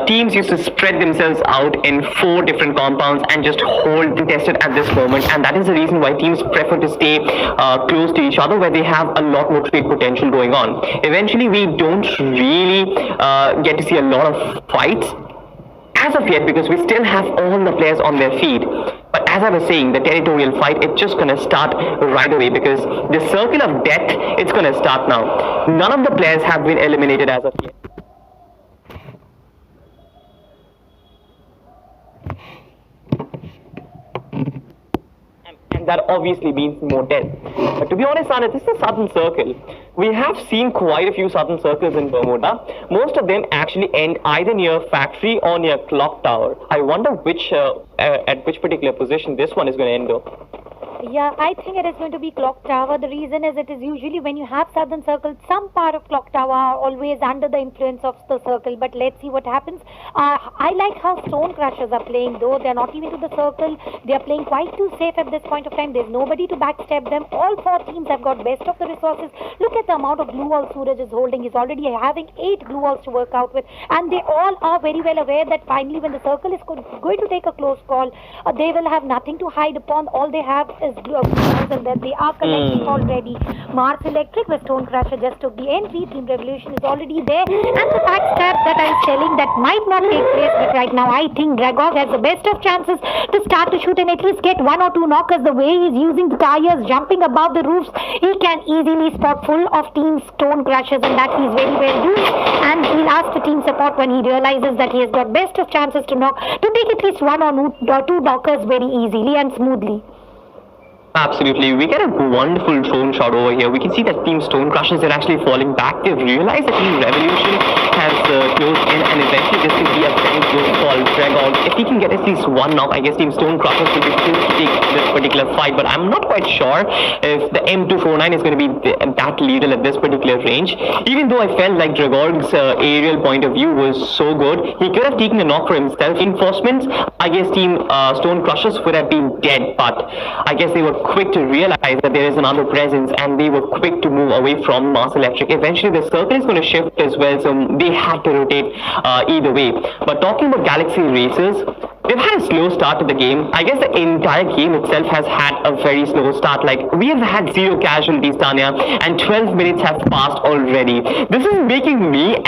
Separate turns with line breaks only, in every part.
teams used to spread themselves out in four different compounds and just hold contested at this moment, and that is the reason why teams prefer to stay close to each other, where they have a lot more trade potential going on. Eventually, we don't really get to see a lot of fights as of yet because we still have all the players on their feet. But as I was saying, the territorial fight, it's just going to start right away because the circle of death, it's going to start now. None of the players have been eliminated as of yet. And that obviously means more death. But to be honest, Anna, this is a southern circle. We have seen quite a few southern circles in Bermuda. Most of them actually end either near factory or near clock tower. I wonder at which particular position this one is going to end up.
Yeah, I think it is going to be Clock Tower. The reason is it is usually when you have Southern Circle, some part of Clock Tower are always under the influence of the circle. But let's see what happens. I like how Stone Crushers are playing, though they're not even to the circle. They are playing quite too safe at this point of time. There's nobody to backstab them. All four teams have got best of the resources. Look at the amount of blue walls Suraj is holding. He's already having 8 blue walls to work out with. And they all are very well aware that finally when the circle is going to take a close call, they will have nothing to hide upon. All they have is blue walls, and that they are collecting already. Mars Electric with Stone Crusher just took the entry. Team Revolution is already there. And the backstab that I was telling that might not take place, but right now I think Dragog has the best of chances to start to shoot and at least get 1 or 2 knockers. The way he's using the tires, jumping above the roofs, he can easily spot full of Team Stone Crushers, and that he's very well used. And he'll ask for team support when he realizes that he has got best of chances to knock, to take at least 1 or 2 knockers very easily and smoothly.
Absolutely. We get a wonderful drone shot over here. We can see that Team Stone Crushers are actually falling back. They've realized that Team Revolution has closed in, and eventually this could be a very close call. Dragog, if he can get at least 1 knock, I guess Team Stone Crushers will be forced to take this particular fight. But I'm not quite sure if the M249 is going to be that lethal at this particular range. Even though I felt like Dragog's aerial point of view was so good, he could have taken a knock for himself. Reinforcements, I guess Team Stone Crushers would have been dead, but I guess they were quick to realize that there is another presence, and they were quick to move away from Mars Electric. Eventually the circle is going to shift as well, so they had to rotate either way. But talking about Galaxy Racers, they've had a slow start to the game. I guess the entire game itself has had a very slow start. Like, we have had 0 casualties, Tanya, and 12 minutes have passed already. This is making me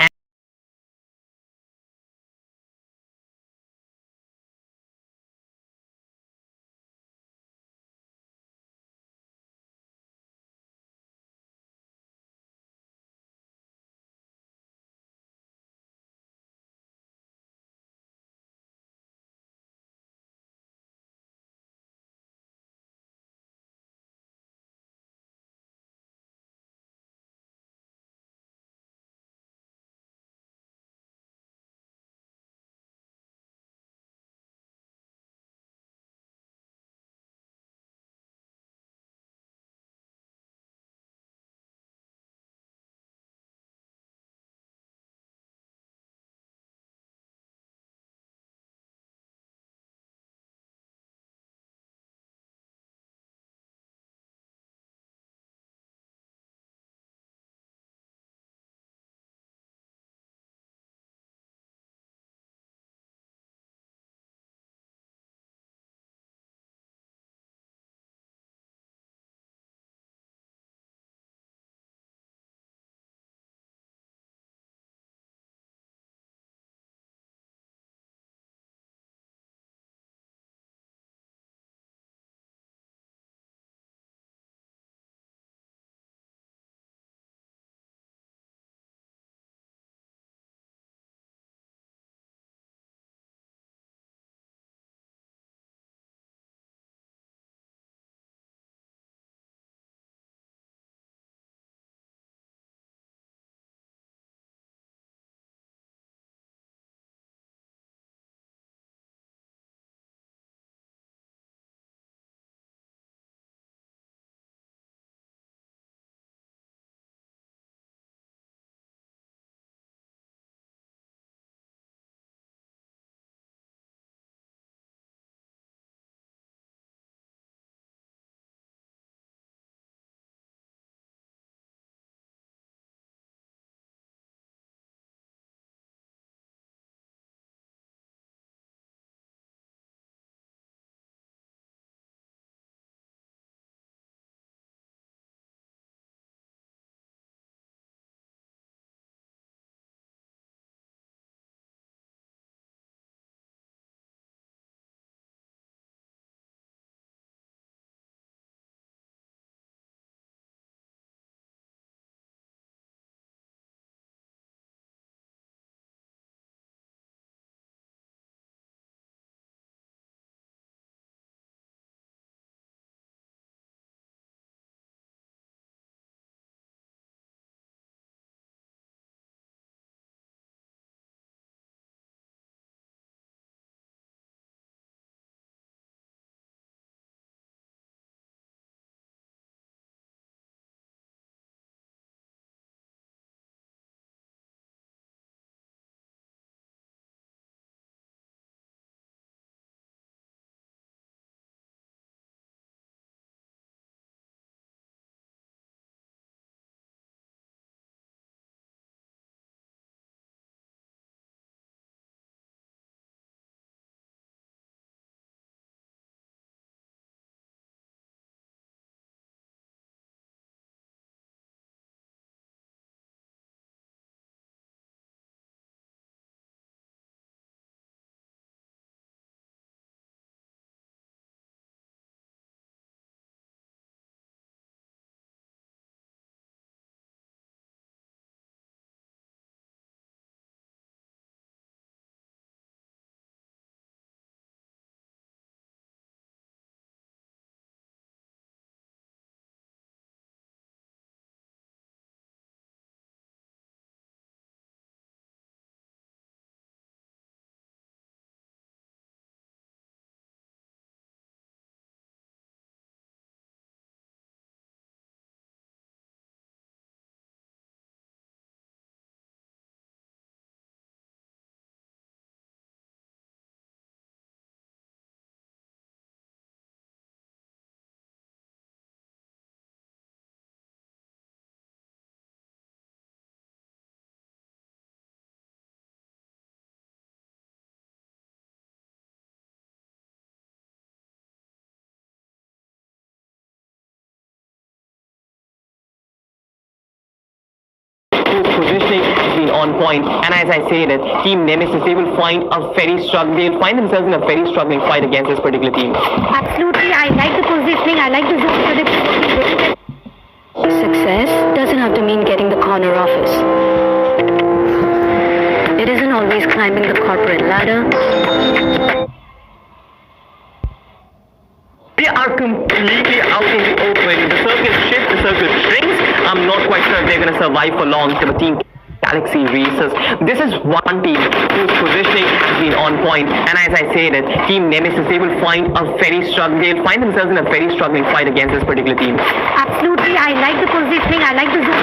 on point. And as I say that, Team Nemesis, they will find they'll find themselves in a very struggling fight against this particular team.
Absolutely, I like the positioning, I like the zone.
Success doesn't have to mean getting the corner office. It isn't always climbing the corporate ladder.
They are completely out in the open. The circle shifts, the circle shrinks. I'm not quite sure if they're going to survive for long. The team Galaxy Racers. This is one team whose positioning has been on point. And as I say that, Team Nemesis, they will find they'll find themselves in a very struggling fight against this particular team.
Absolutely, I like the positioning, I like the zone.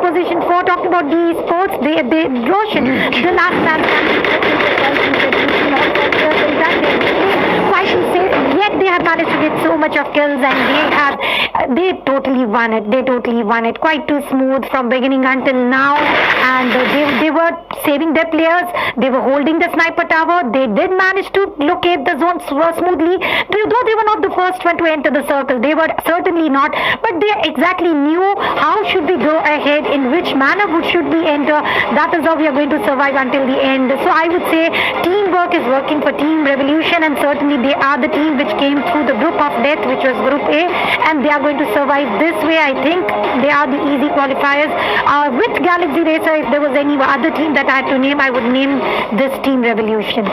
Position 4, talking about the sports, Roshan, the last man, yet they have managed to get so much of kills, and they totally won it, quite too smooth from beginning until now, and they were saving their players, they were holding the sniper tower, they did manage to locate the zone smoothly, though they were not the first one to enter the circle, they were certainly not, but they exactly knew how should we go ahead, in which manner should we enter. That is how we are going to survive until the end. So I would say teamwork is working for Team Revolution, and certainly they are the team which came through the group of death, which was Group A, and they are going to survive this way. I think they are the easy qualifiers. With Galaxy Racer, if there was any other team that I had to name, I would name this Team Revolution.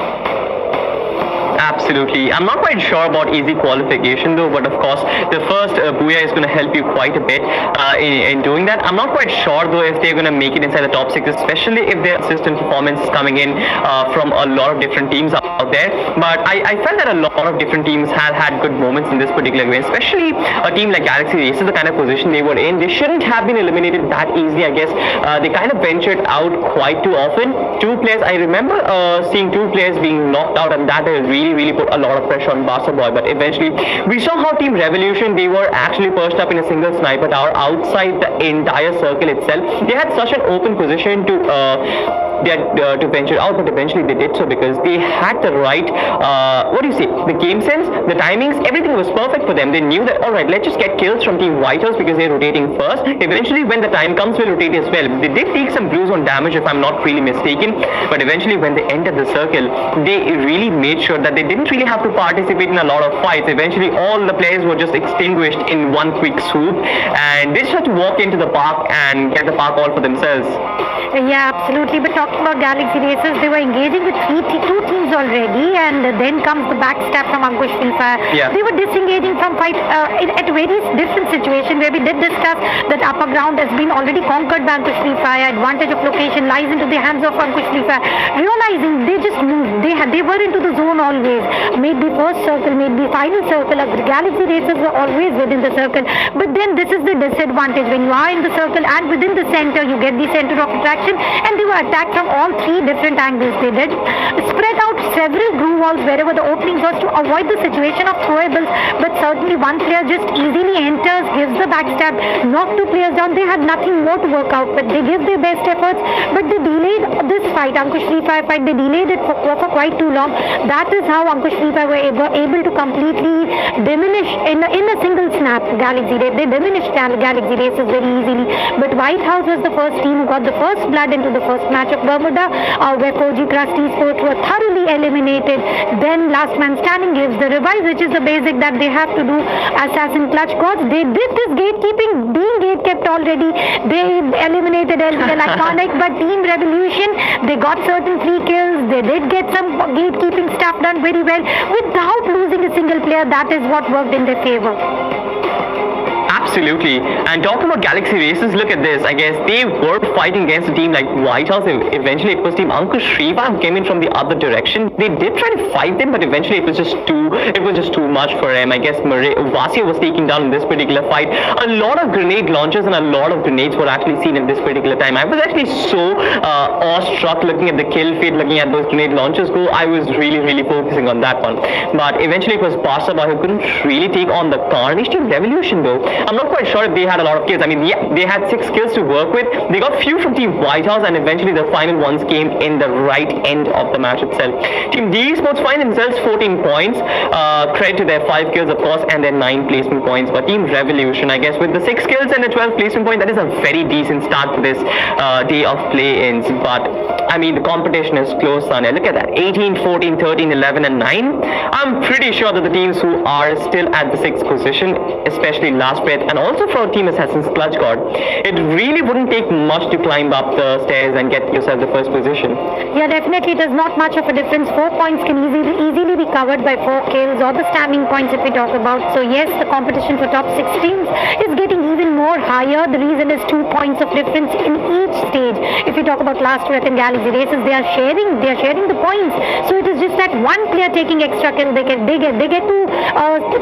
Absolutely. I'm not quite sure about easy qualification though, but of course the first Booyah is going to help you quite a bit in doing that. I'm not quite sure though if they're going to make it inside the top 6, especially if their consistent performance is coming in from a lot of different teams out there. But I felt that a lot of different teams had good moments in this particular game, especially a team like Galaxy Racer, the kind of position they were in. They shouldn't have been eliminated that easily, I guess. They kind of ventured out quite too often. I remember seeing 2 players being knocked out, and that really put a lot of pressure on Barca Boy. But eventually we saw how Team Revolution, they were actually perched up in a single sniper tower outside the entire circle itself. They had such an open position to venture out, but eventually they did so because they had the right the game sense, the timings, everything was perfect for them. They knew that, alright, let's just get kills from Team White House because they're rotating first. Eventually when the time comes, we'll rotate as well. They did take some blues on damage, if I'm not really mistaken, but eventually when they entered the circle, they really made sure that they didn't really have to participate in a lot of fights. Eventually all the players were just extinguished in one quick swoop, and they just had to walk into the park and get the park all for themselves.
Yeah, absolutely. But talking about Galaxy Racers, they were engaging with 2 teams already, and then comes the backstab from Ankush Free Fire.
Yeah.
They were disengaging from fight at various different situations where we did discuss that upper ground has been already conquered by Ankush Free Fire. Advantage of location lies into the hands of Ankush Free Fire. Realizing they just moved. They were into the zone always. Maybe first circle, maybe final circle. The Galaxy Racers were always within the circle. But then this is the disadvantage. When you are in the circle and within the center, you get the center of attraction, and they were attacked from all three different angles. They did spread out several groove walls wherever the openings was to avoid the situation of throwables, but certainly one player just easily enters, gives the backstab, knock two players down. They had nothing more to work out, but they give their best efforts, but they delayed this fight, Ankush Free Fire fight, they delayed it for quite too long. That is how Ankush Free Fire were able to completely diminish in a single snap Galaxy Race. They diminished Galaxy Races very easily, but White House was the first team who got the first blood into the first match of Bermuda, where Koji Krusty Sports were thoroughly eliminated. Then Last Man Standing gives the revive, which is the basic that they have to do. Assassin Clutch Gods, they did this gatekeeping, being gate kept already. They eliminated LPL Iconic, but Team Revolution, they got certain free kills. They did get some gatekeeping stuff done very well without losing a single player. That is what worked in their favor.
Absolutely. And talking about Galaxy Races, look at this. I guess they were fighting against a team like White House. Eventually, it was Team Ankush Shriva who came in from the other direction. They did try to fight them, but eventually it was just too much for them. I guess Vasya was taken down in this particular fight. A lot of grenade launches and a lot of grenades were actually seen in this particular time. I was actually so awestruck looking at the kill feed, looking at those grenade launches go. I was really focusing on that one. But eventually it was Passerby who couldn't really take on the Carnage Team Revolution though. I'm not quite sure if they had a lot of kills. I mean, yeah, they had 6 kills to work with. They got few from Team White House, and eventually the final ones came in the right end of the match itself. Team DE Sports find themselves 14 points. Credit to their 5 kills, of course, and their 9 placement points. But Team Revolution, I guess, with the 6 kills and the 12 placement point, that is a very decent start to this day of play-ins. But I mean, the competition is close, Sanya. Look at that. 18, 14, 13, 11, and 9. I'm pretty sure that the teams who are still at the 6th position, especially Last Breath, and also for Team Assassin's Clutch God, it really wouldn't take much to climb up the stairs and get yourself the first position.
Yeah, definitely it is not much of a difference. 4 points can easily be covered by 4 kills or the standing points if we talk about. So yes, the competition for top 6 teams is getting even more higher. The reason is 2 points of difference in each stage. If we talk about Last Breath and Galaxy Races, they are sharing the points. So it is just that one player taking extra kill, they get to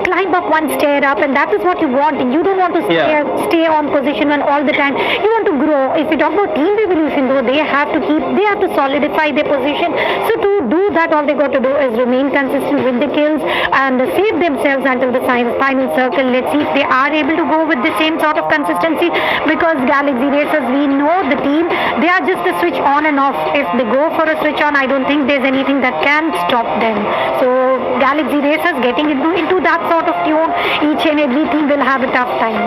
climb up one stair up, and that is what you want. You don't want to stay on position 1 all the time. You want to grow. If we talk about Team Revolution though, they have to solidify their position. So to do that, all they got to do is remain consistent with the kills and save themselves until the final circle. Let's see if they are able to go with the same sort of consistency, because Galaxy Racers, we know the team, they are just a switch on and off. If they go for a switch on, I don't think there's anything that can stop them. So Galaxy Racers getting into that sort of tune, each and every team will have a tough time.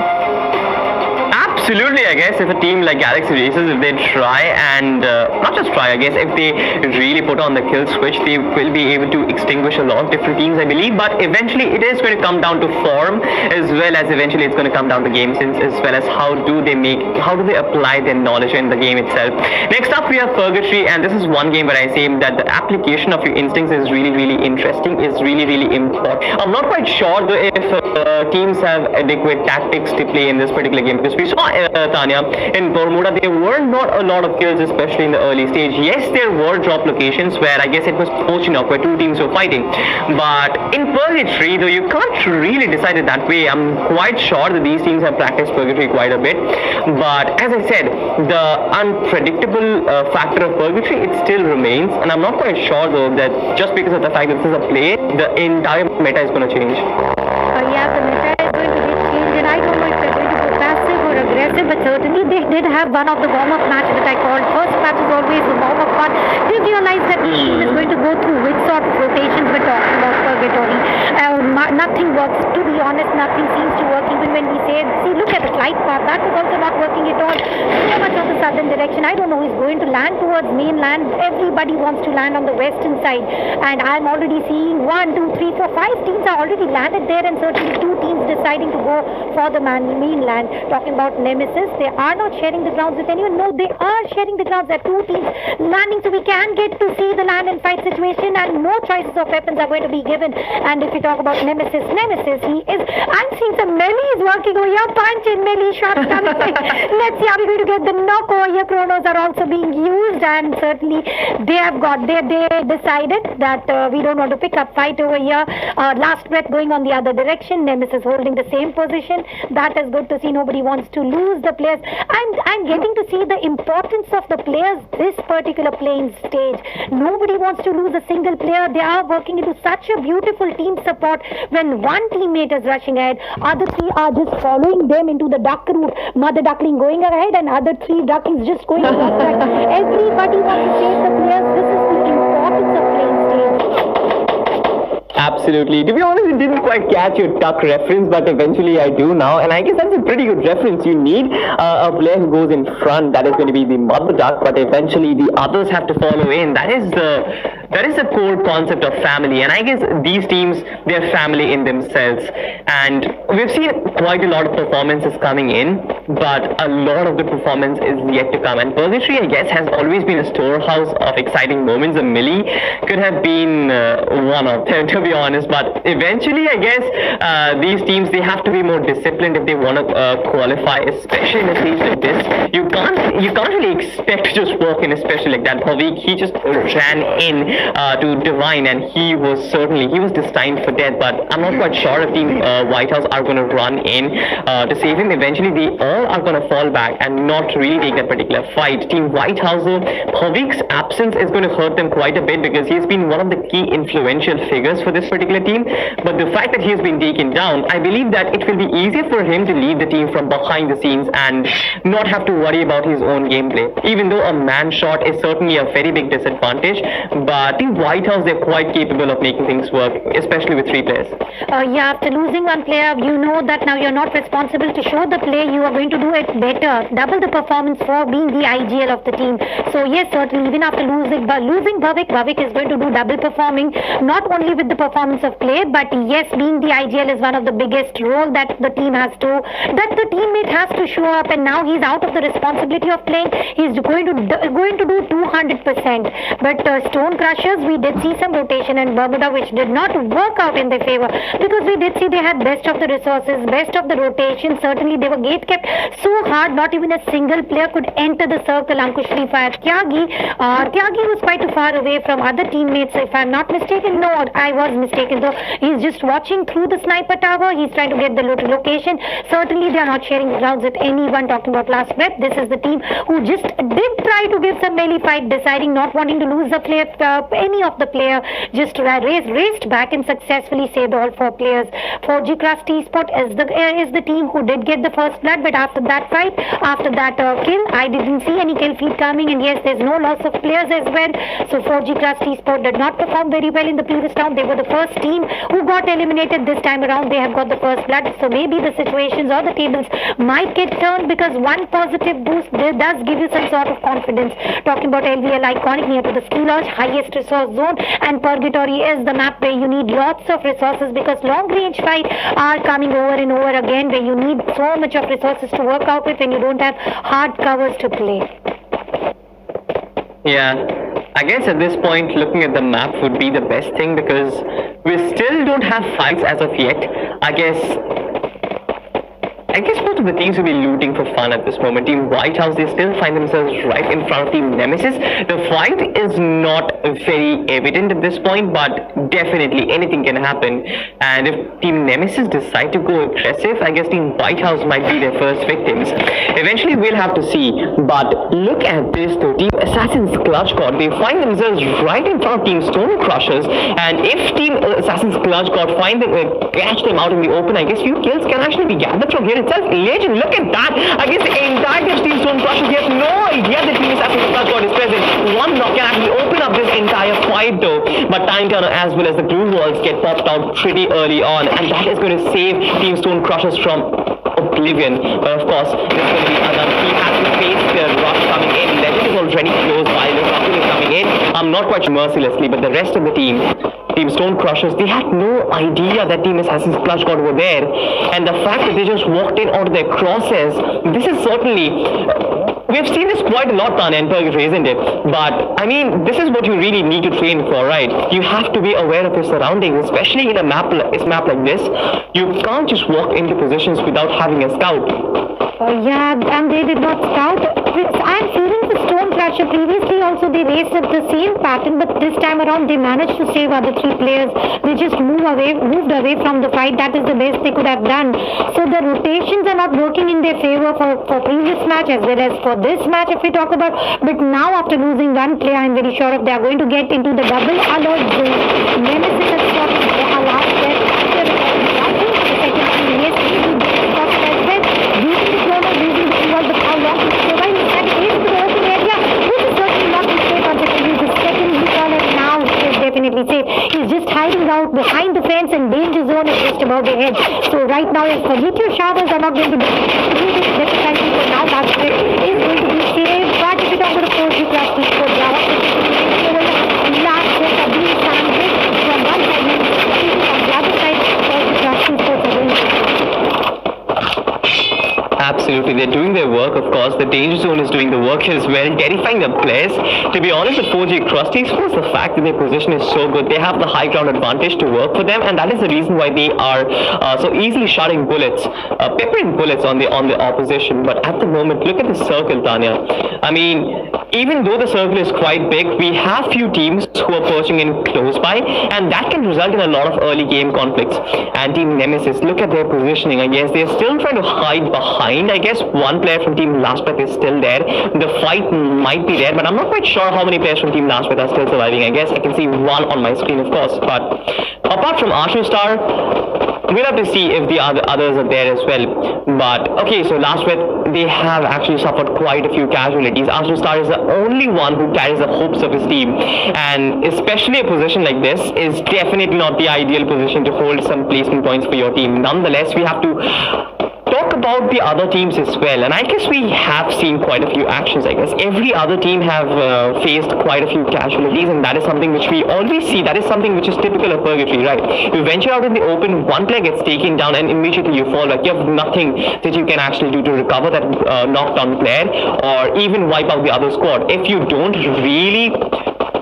Absolutely, I guess if a team like Galaxy Races, if they try and not just try, I guess if they really put on the kill switch, they will be able to extinguish a lot of different teams, I believe. But eventually it is going to come down to form, as well as eventually it's going to come down to game sense, as well as how do they apply their knowledge in the game itself. Next up we have Purgatory, and this is one game where I say that the application of your instincts is really interesting, is really important. I'm not quite sure though if teams have adequate tactics to play in this particular game, because we saw Tanya, in Bermuda, there were not a lot of kills, especially in the early stage. Yes, there were drop locations where I guess it was Pochinok, where 2 teams were fighting. But in Purgatory, though, you can't really decide it that way. I'm quite sure that these teams have practiced Purgatory quite a bit. But as I said, the unpredictable factor of Purgatory, it still remains. And I'm not quite sure, though, that just because of the fact that this is a play, the entire meta is going to change.
Yeah, the meta is going to get changed, and I don't know if they're going to go passive or aggressive, but certainly they did have one of the warm-up matches that I called. First match is always the warm-up one. They realized that the team is going to go through which sort of rotations we're talking about Purgatory. Nothing works. To be honest, nothing seems to work. Even when we say, see, look at the flight path, that is also not working at all. So much of the southern direction. I don't know who's going to land towards mainland. Everybody wants to land on the western side. And I'm already seeing 1, 2, 3, 4, 5 teams are already landed there, and certainly 2 teams deciding to go for the mainland. Talking about Nemesis, they are not sharing the grounds with anyone. No, they are sharing the grounds. There are 2 teams landing, so we can get to see the land and fight situation, and no choices of weapons are going to be given. reason. And if you talk about Nemesis, he is, I'm seeing some melees working over here, punch in melee shots coming. Let's see, are we going to get the knock over here? Chronos are also being used, and certainly they decided that we don't want to pick up fight over here. Last breath going on the other direction. Nemesis holding the same position. That is good to see. Nobody wants to lose the players. I'm getting to see the importance of the players this particular playing stage. Nobody wants to lose a single player. They are working into such a beautiful team support. When one teammate is rushing ahead, other three are just following them into the duck route. Mother duckling going ahead and other three ducklings just going to the back. Everybody wants to save the players. This is the importance of playing stage.
Absolutely. To be honest, it didn't quite catch your duck reference, but eventually I do now. And I guess that's a pretty good reference. You need a player who goes in front. That is going to be the mother duck, but eventually the others have to follow in. That is the core concept of family. And I guess these teams, they're family in themselves. And we've seen quite a lot of performances coming in, but a lot of the performance is yet to come. And Purgatory, I guess, has always been a storehouse of exciting moments. A Millie could have been one of them, to be honest. But eventually, I guess, these teams, they have to be more disciplined if they want to qualify, especially in a stage like this. You can't really expect to just walk in, especially like that. Pavik, he just ran in to Divine, and he was destined for death. But I'm not quite sure if Team White House are going to run in to save him. Eventually, they all are going to fall back and not really take that particular fight. Team White House, Pavik's absence is going to hurt them quite a bit because he's been one of the key influential figures for this particular team. But the fact that he's been taken down, I believe that it will be easier for him to lead the team from behind the scenes and not have to worry about his own gameplay. Even though a man shot is certainly a very big disadvantage, but Team White House, they're quite capable of making things work, especially with 3 players.
Yeah, after losing one player, you know that now you're not responsible to show the play. You are going to do it better. Double the performance for being the IGL of the team. So yes, certainly, even after losing Bhavik is going to do double performing, not only with the performance of play, but yes, being the IGL is one of the biggest role that the team has to, that the teammate has to show up, and now he's out of the responsibility of playing. He's going to do 200%. But Stone Crushers, we did see some rotation in Bermuda, which did not work out in their favor, because we did see they had best of the resources, best of the rotation. Certainly, they were gate kept so hard, not even a single player could enter the circle. Ankush Free Fire Tyagi was quite too far away from other teammates, if I'm not mistaken. No, I was mistaken though. He's just watching through the sniper tower. He's trying to get the location. Certainly, they are not sharing grounds with anyone. Talking about last breath, this is the team who just did try to give some melee fight, deciding not wanting to lose the player, any of the player, just raced back and successfully saved all 4 players. 4G Craft T-Sport is the team who did get the first blood, but after that fight, after that kill, I didn't see any kill feed coming, and yes, there's no loss of players as well. So 4G Craft T-Sport did not perform very well in the previous round. They were the first team who got eliminated. This time around, they have got the first blood. So maybe the situations or the tables might get turned, because one positive boost does give you some sort of confidence. Talking about LVL Iconic near to the ski lodge, highest resource zone, and Purgatory is the map where you need lots of resources, because long range fight are coming over and over again, where you need so much of resources to work out with when you don't have hard covers to play.
Yeah, I guess at this point, looking at the map would be the best thing, because we still don't have fights as of yet. I guess most of the teams will be looting for fun at this moment. Team White House, they still find themselves right in front of Team Nemesis. The fight is not very evident at this point, but definitely anything can happen. And if Team Nemesis decide to go aggressive, I guess Team White House might be their first victims. Eventually, we'll have to see. But look at this though. Team Assassin's Clutch God, they find themselves right in front of Team Stone Crushers. And if Team Assassin's Clutch God catch them out in the open, I guess few kills can actually be gathered from here itself. Legend, look at that. I guess the entire Team Stone Crushers, they have no idea that Team Assassin's Clutch God is present. One knock can actually open up this entire fight though. But Time Turner as well as the glue walls get popped out pretty early on, and that is going to save Team Stone Crushers from oblivion. But of course, this is going to be another. He has to face the rush coming in. Legend is already close by. The rush is coming in. I'm not quite mercilessly, but the rest of the team, Team Stone Crushers, they had no idea that Team Assassin's Clutch God were there. And the fact that they just walked in onto their crosses, this is certainly we've seen this quite a lot, Tanya, in Purgatory, isn't it? But, I mean, this is what you really need to train for, right? You have to be aware of your surroundings, especially in a map like this. You can't just walk into positions without having a scout.
Yeah, and they did not scout. I'm feeling the Stone Crusher. Previously also they raced at the same pattern, but this time around they managed to save other three players. They just moved away from the fight. That is the best they could have done. So the rotations are not working in their favor for previous match as well as for this match if we talk about. But now after losing one player, I'm very sure if they are going to get into the double alert zone. Nemesis has got a last best. Definitely safe. He's just hiding out behind the fence and danger zone is just above the head. So right now, if meteor showers are not going to be difficult for now, that's it is going to be safe. But if you talk about the 4G plus for Java, last set of these standards from one segment on the other side, 4G plus for
Absolutely, they're doing their work, of course. The danger zone is doing the work as well, terrifying the players. To be honest, the 4G Krusty exposed the fact that their position is so good. They have the high ground advantage to work for them, and that is the reason why they are so easily shotting bullets, peppering bullets on the opposition. But at the moment, look at the circle, Tanya. I mean, even though the circle is quite big, we have few teams who are perching in close by, and that can result in a lot of early game conflicts. And Team Nemesis, look at their positioning. I guess they're still trying to hide behind. I guess one player from Team Last Breath is still there. The fight might be there, but I'm not quite sure how many players from Team Last Breath are still surviving. I guess I can see one on my screen, of course. But apart from Ashu Star, we'll have to see if the others are there as well. But okay, so Last Breath, they have actually suffered quite a few casualties. Ashu Star is the only one who carries the hopes of his team, and especially a position like this is definitely not the ideal position to hold some placement points for your team. Nonetheless, we have to talk about the other teams as well, and I guess we have seen quite a few actions. I guess every other team have faced quite a few casualties, and that is something which we always see. That is something which is typical of Purgatory, right? You venture out in the open, one player gets taken down, and immediately you fall back. You have nothing that you can actually do to recover that knocked down player, or even wipe out the other squad. If you don't really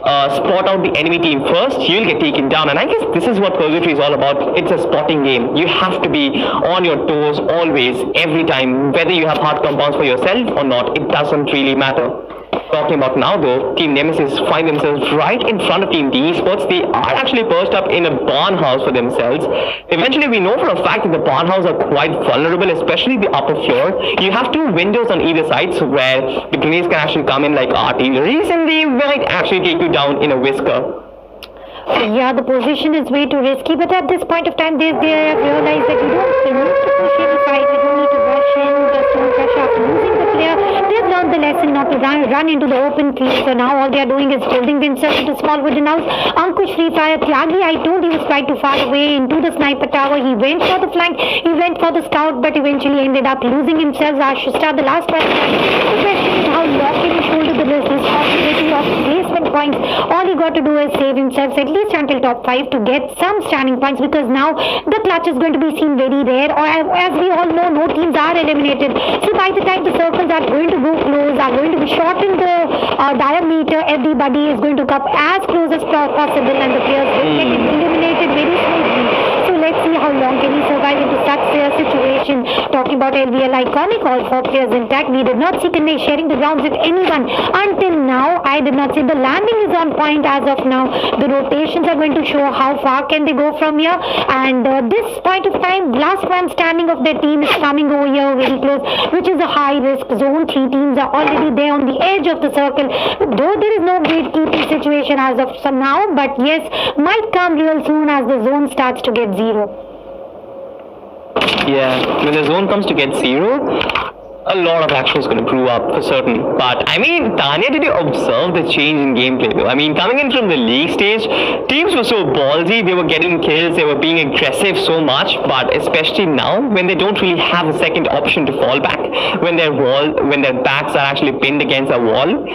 spot out the enemy team first, you'll get taken down. And I guess this is what Purgatory is all about. It's a spotting game. You have to be on your toes always, every time, whether you have hard compounds for yourself or not. It doesn't really matter. Talking about now though, Team Nemesis find themselves right in front of Team D Sports. They are actually perched up in a barn house for themselves. Eventually, we know for a fact that the barn house are quite vulnerable, especially the upper floor. You have two windows on either side, so where the grenades can actually come in like artillery, and they might actually take you down in a whisker.
Yeah, the position is way too risky, but at this point of time, they have realized that we don't need to push any fight, we don't need to rush in, the Stone Crusher after losing the player. They've learned the lesson not to run into the open field, so now all they are doing is building themselves into small wooden house. Ankush Free Fire, Tyagi, I told he was quite too far away into the sniper tower. He went for the flank, he went for the scout, but eventually ended up losing himself. Ashustar, the last one. The question is how long can he shoulder the responsibility of placement points? All he got to do is save himself at least until top 5 to get some standing points, because now the clutch is going to be seen very rare, or as we all know, no teams are eliminated. So by the time the circles are going to go close, are going to be shortened the diameter, everybody is going to come as close as possible, and the players will get eliminated very smoothly. So let's see how long can he survive into such a situation. Talking about LVL Iconic, all 4 players intact. We did not see Kanay sharing the grounds with anyone until now. I did not see the landing is on point as of now. The rotations are going to show how far can they go from here, and this point of time, last one standing of their team is coming over here very close, which is a high risk zone. 3 teams are already there on the edge of the circle, though there is no gatekeeping situation as of now, but yes, might come real soon as the zone starts to get 0.
Yeah, when the zone comes to get 0, a lot of action is going to brew up for certain. But I mean, Tanya, did you observe the change in gameplay though? I mean, coming in from the league stage, teams were so ballsy, they were getting kills, they were being aggressive so much, but especially now, when they don't really have a second option to fall back, when their backs are actually pinned against a wall,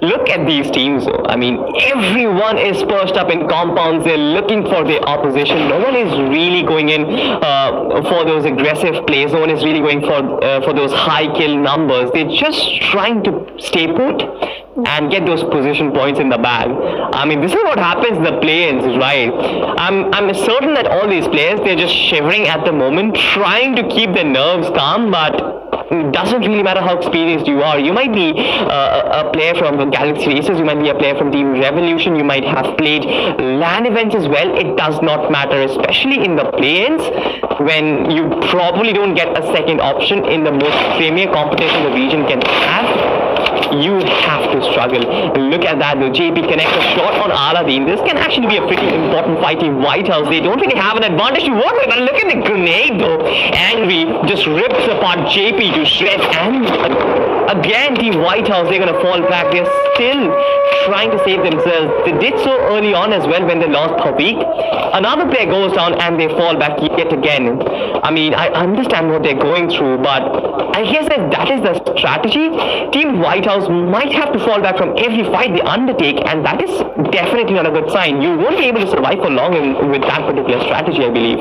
Look at these teams though. I mean, everyone is perched up in compounds. They're looking for the opposition. No one is really going in for those aggressive plays. No one is really going for those high kill numbers. They're just trying to stay put and get those position points in the bag. I mean, this is what happens in the play-ins, right? I'm certain that all these players, they're just shivering at the moment, trying to keep their nerves calm, but it doesn't really matter how experienced you are. You might be a player from the Galaxy Races, you might be a player from Team Revolution, you might have played LAN events as well. It does not matter, especially in the play-ins, when you probably don't get a second option in the most premier competition the region can have. You have to struggle. Look at that though. JP connects a shot on Aladdin. This can actually be a pretty important fight in White House. They don't really have an advantage to work with, but look at the grenade though. Angry just rips apart JP to shreds, and again Team White House, they're gonna fall back. They're still trying to save themselves. They did so early on as well when they lost Pavik. Another player goes down and they fall back yet again. I mean, I understand what they're going through, but I guess if that is the strategy, Team White House might have to fall back from every fight they undertake, and that is definitely not a good sign. You won't be able to survive for long with that particular strategy, I believe.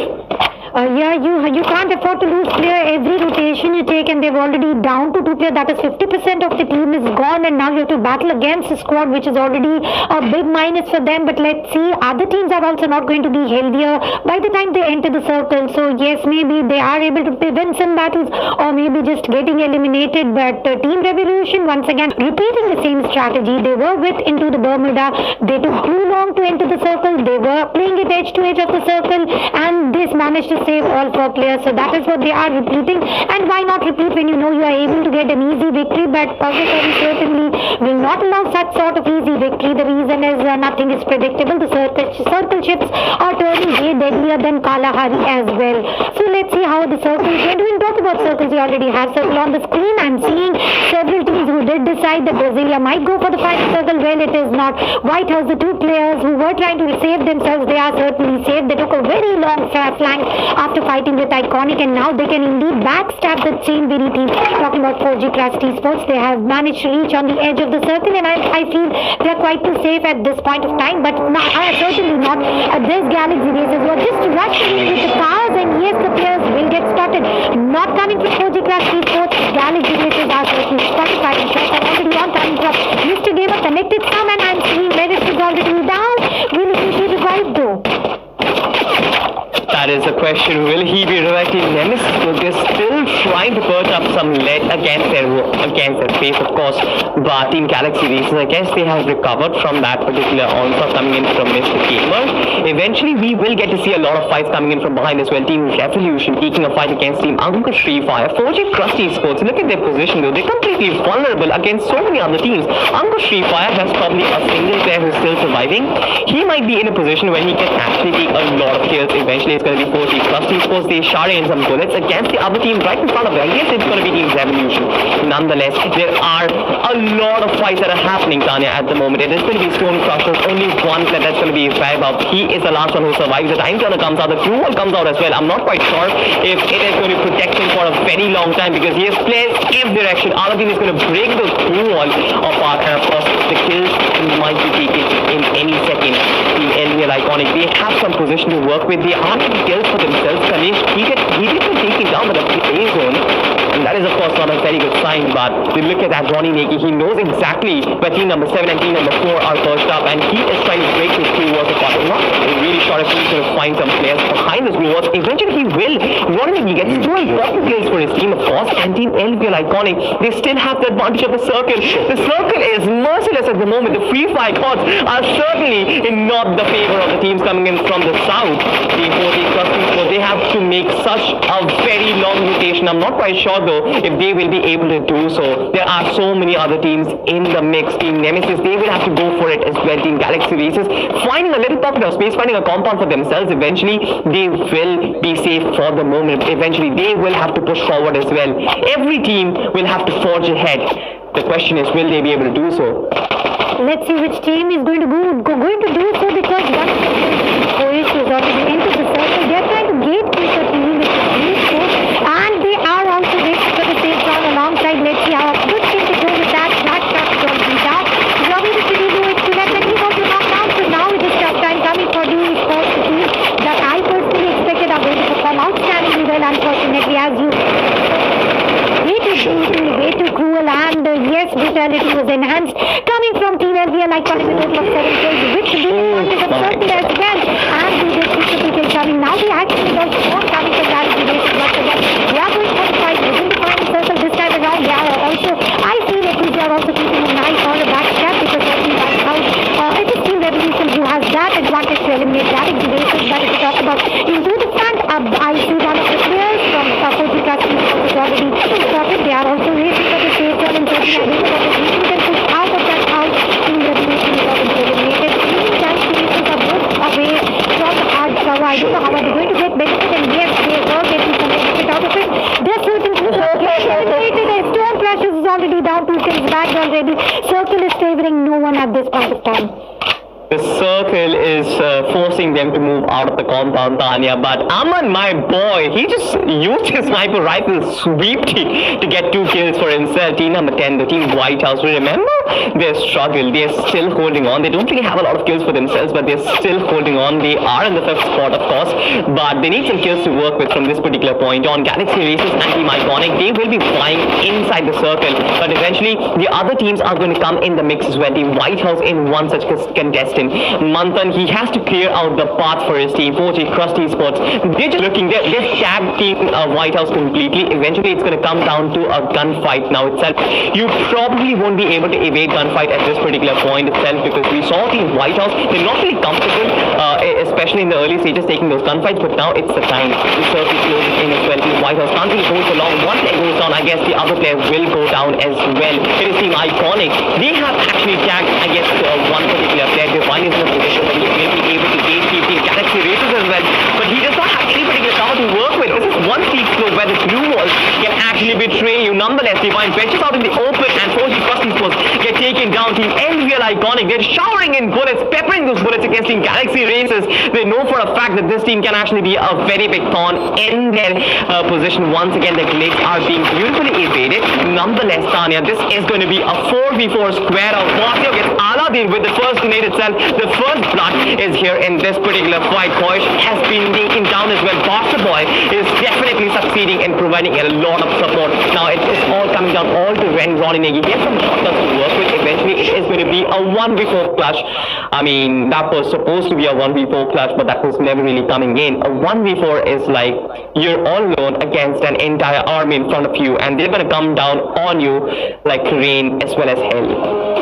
Yeah, you can't afford to lose player every rotation you take, and they've already down to 2 players. That is 50% of the team is gone, and now you have to battle against a squad which is already a big minus for them. But let's see, other teams are also not going to be healthier by the time they enter the circle. So yes, maybe they are able to win some battles, or maybe just getting eliminated. But Team Revolution once again repeating the same strategy. They were with into the Bermuda. They took too long to enter the circle. They were playing it edge to edge of the circle, and this managed to save all 4 players. So that is what they are repeating. And why not repeat when you know you are able to get an easy victory? But Purgatory certainly will not allow such sort of easy victory. The reason is nothing is predictable. The circle shifts are turning way deadlier than Kalahari as well. So let's see how the circle is going to. We'll talk about circles. We already have circle on the screen. I'm seeing several teams who did decide that Brasilia might go for the final circle. Well, it is not. White House, the 2 players who were trying to save themselves, they are certainly saved. They took a very long flank after fighting with Iconic, and now they can indeed backstab the same very team. Talking about 4G Crash Esports, they have managed to reach on the edge of the circle, and I feel they are quite too safe at this point of time. But no, certainly not. There's Galaxy Races who are just rushing in with the cars, and yes, the players will get spotted. Not coming from 4G Crash Esports, Galaxy Races are certainly spotted fighting shots. I'm already on time drop. Mr. Gamer connected some, and I'm seeing Meredith is already down. Will he be revived though?
That is the question. Will he be revived? Nemesis, they're still trying to put up some lead against their face, of course. But Team Galaxy Races, I guess they have recovered from that particular onslaught coming in from Mr. Gamer. Eventually, we will get to see a lot of fights coming in from behind as well. Team Revolution taking a fight against Team Ankush Free Fire. 4G Krusty Sports, look at their position though. They're completely vulnerable against so many other teams. Ankush Free Fire has probably a single player who's still surviving. He might be in a position where he can actually take a lot of kills. Eventually, it's going to be 4G Krusty Sports. They shot in some bullets against the other team right in front of them. I guess it's going to be Team Revolution. Nonetheless, there are a lot of fights that are happening, Tanya, at the moment. It is going to be Stone Crushers. Only one player that's going to be fired up. He is the last one who survives. The time turner comes out. The crew wall comes out as well. I'm not quite sure if it is going to protect him for a very long time, because he has players every direction. Aladdin is going to break the crew wall apart, and of course, the kills might be taken in any second. The LVL Iconic, they have some position to work with. They are getting kills for themselves. Kanish, he did not take it down with a play zone, and that is of course not a very good sign. But we look at that Ronnie Neki, he knows exactly where team number 7 and team number 4 are perched up, and he is trying to break his crew walls apart. I'm not really sure if he's going to find some players behind his crew walls. Eventually he will. Ronnie Neki gets 2 important kills for his team, of course, and Team LVL Iconic, they still have the advantage of the circle. The circle is merciless at the moment. The Free Fire gods are certainly not the favor of the teams coming in from the south. The 4G Customers, they have to make such a very long rotation. I'm not quite sure though if they will be able to do so. There are so many other teams in the mix. Team Nemesis, they will have to go for it as well. Team Galaxy Races, finding a little pocket of space, finding a compound for themselves. Eventually, they will be safe for the moment. Eventually, they will have to push forward as well. Every team will have to forge ahead. The question is, will they be able to do so?
Let's see which team is going to do so, because one of the Polish is already into the circle. They are trying to gatekeep the team with the blue score, and they are also waiting for the safe round alongside. Let's see how good team to go with that. Black shot is already down. enhanced. Coming from Team LVL, iconic with a total of 7 kills, which being one is a circle as well. And we did 50 kills coming. Now the action is also not coming from Galaxy Racers once again. They are going for the fight within the final circle this time around. They are also, I feel at least they are also keeping an eye on the back step because certainly that's how it is Team Revolution who has that advantage to eliminate Galaxy Racers. But if we talk about into the front, I see one of the players from Fortune Casting is already spotted. They are also racing for the safe zone and certainly I think that if we can push out of that house, Team Revolution is already eliminated. Even Galaxy Racers are both away from the hard cover. I don't know how are they going to get benefit, and yes, they are getting some benefit out of it. They're certainly eliminated. Stone Crashers is already down 2 kills back already. Circle is favoring no one at this point of time.
The circle is forcing them to move out of the compound, Tanya. But Aman, my boy, he just used his sniper rifle sweepty to get 2 kills for himself. Team number 10, the Team White House. Remember their struggle. They're still holding on. They don't really have a lot of kills for themselves, but they're still holding on. They are in the 5th spot, of course, but they need some kills to work with from this particular point on. Galaxy Racers and Team Iconic, they will be flying inside the circle, but eventually the other teams are going to come in the mix as well. Team White House in one such contestant. Manthan, he has to clear out the path for his team. 4G Krusty Sports, they're just looking, they've tagged Team White House completely. Eventually it's going to come down to a gunfight now itself. You probably won't be able to evade gunfight at this particular point itself because we saw Team White House, they're not really comfortable, especially in the early stages taking those gunfights, but now it's the time. The circle closes in as well. Team White House can't really hold for long. Once it goes down, I guess the other player will go down as well. It is Team Iconic. They have actually tagged, I guess, one particular player. Divine is in a position that he will be able to gatekeep Team Galaxy Racers as well, but he does not have any particular cover to work with. This is one seat slope where the blue walls can actually betray you. Nonetheless, Divine ventures out in the open and 4G Krusty Sports get taken down. Team LVL Iconic, they're showering in bullets, peppering those bullets against Team Galaxy Racers. They know for a fact that this team can actually be a very big thorn in their position. Once again, the glades are being beautifully evaded. Nonetheless, Tanya, this is going to be a 4v4 square out. Vasio gets Aladdin with the first grenade itself. The first blood is here in this particular fight. Koish has been taken down as well. Boxer Boy is definitely succeeding in providing a lot of support. Now it's all coming down all to Ronnie Negi. He has some shotguns to work with. Eventually it is going to be a 1v4 clash. I mean, that was supposed to be a 1v4 clash, but that was never really coming in. A 1v4 is like you're all alone against an entire army in front of you, and they're going to come down on you like rain as well as hell.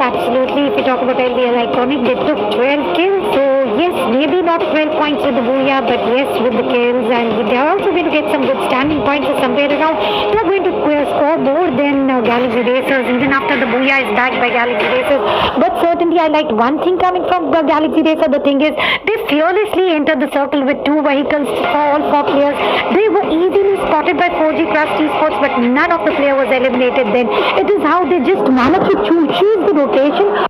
Absolutely. If we talk about LVL Iconic, they took 12 kills. So yes, maybe not 12 points with the Booyah, but yes, with the kills, and they are also going to get some good standing points or somewhere around. They are going to score more than Galaxy Racers, even after the Booyah is backed by Galaxy Racers. But certainly I liked one thing coming from the Galaxy Racer. The thing is, they fearlessly entered the circle with 2 vehicles for all 4 players. They were easily spotted by 4G Krusty Sports, but none of the player was eliminated then. It is how they just managed to choose the rotation.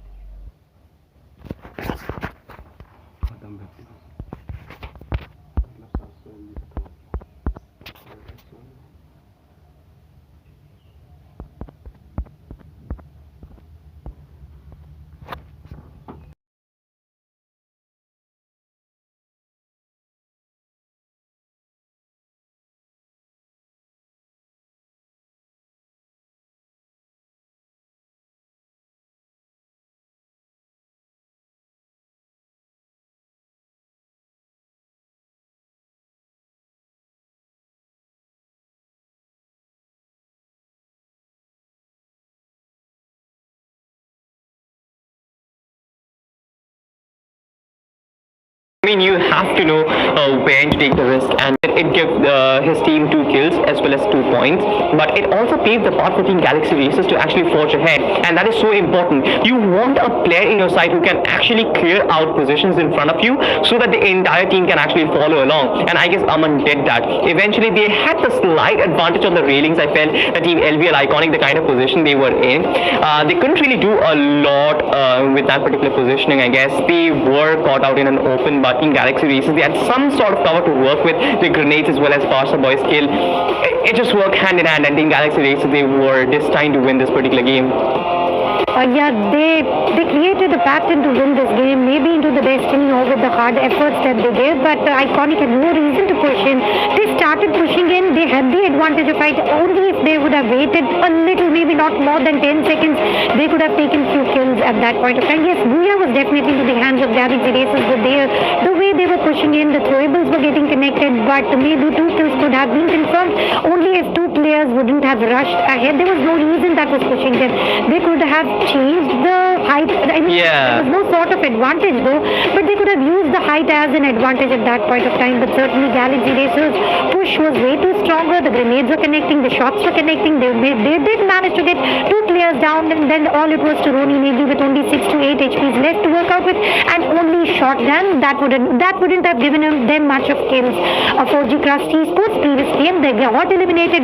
I mean, you have to know when to take the risk, and it gives his team 2 kills as well as 2 points, but it also paves the path for Team Galaxy Racers to actually forge ahead, and that is so important. You want a player in your side who can actually clear out positions in front of you so that the entire team can actually follow along, and I guess Aman did that. Eventually, they had the slight advantage on the railings. I felt the Team LVL Iconic, the kind of position they were in, they couldn't really do a lot with that particular positioning. I guess they were caught out in an open, but Team Galaxy Racers, they had some sort of cover to work with, the grenades as well as Barca Boy's kill. It just worked hand in hand, and Team Galaxy Racers, they were destined to win this particular game.
they created a pattern to win this game, maybe into the destiny or with the hard efforts that they gave, but Iconic had no reason to push in. They started pushing in, they had the advantage of fight. Only if they would have waited a little, maybe not more than 10 seconds, they could have taken few kills at that point of time. Yes, Booyah was definitely into the hands of Galaxy Racers, but the way they were pushing in, the throwables were getting connected, but maybe 2 kills could have been confirmed only if 2 players wouldn't have rushed ahead. There was no reason that was pushing them. They could have changed the height. I mean, there was no sort of advantage though, but they could have used the height as an advantage at that point of time. But certainly Galaxy Racers' push was way too stronger. The grenades were connecting, the shots were connecting. They did manage to get 2 players down, and then all it was to Roni Negi with only 6 to 8 HPs left to work out with, and only shotgun. That wouldn't have given them much of kills. For G Crusty Sports previous game, they got eliminated.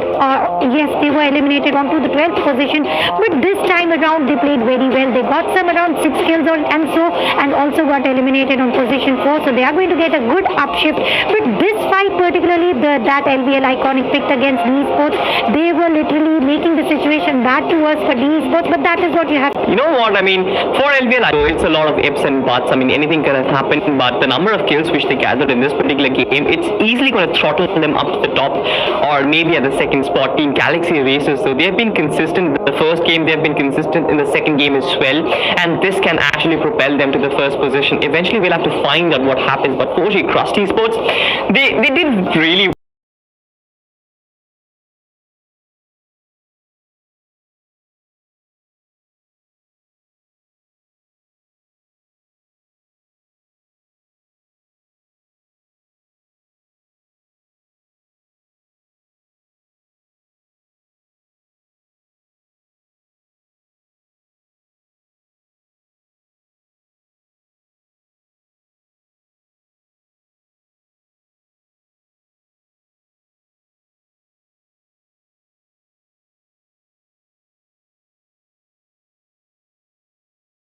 Yes, they were eliminated onto the 12th position, but this time around they played very well. They got some around 6 kills and also got eliminated on position 4, so they are going to get a good upshift. But this fight particularly, that LVL Iconic picked against DE Sports, they were literally making the situation bad to us for DE Sports, but that is what you have.
You know what, I mean, for LVL, it's a lot of ifs and buts. I mean, anything can happen, but the number of kills which they gathered in this particular game, it's easily going to throttle them up to the top, or maybe at the second spot. Team Galaxy Racers, so they have been consistent in the first game, they have been consistent in the second game as well, and this can actually propel them to the first position. Eventually we'll have to find out what happens, but 4G Crusty Sports, they did really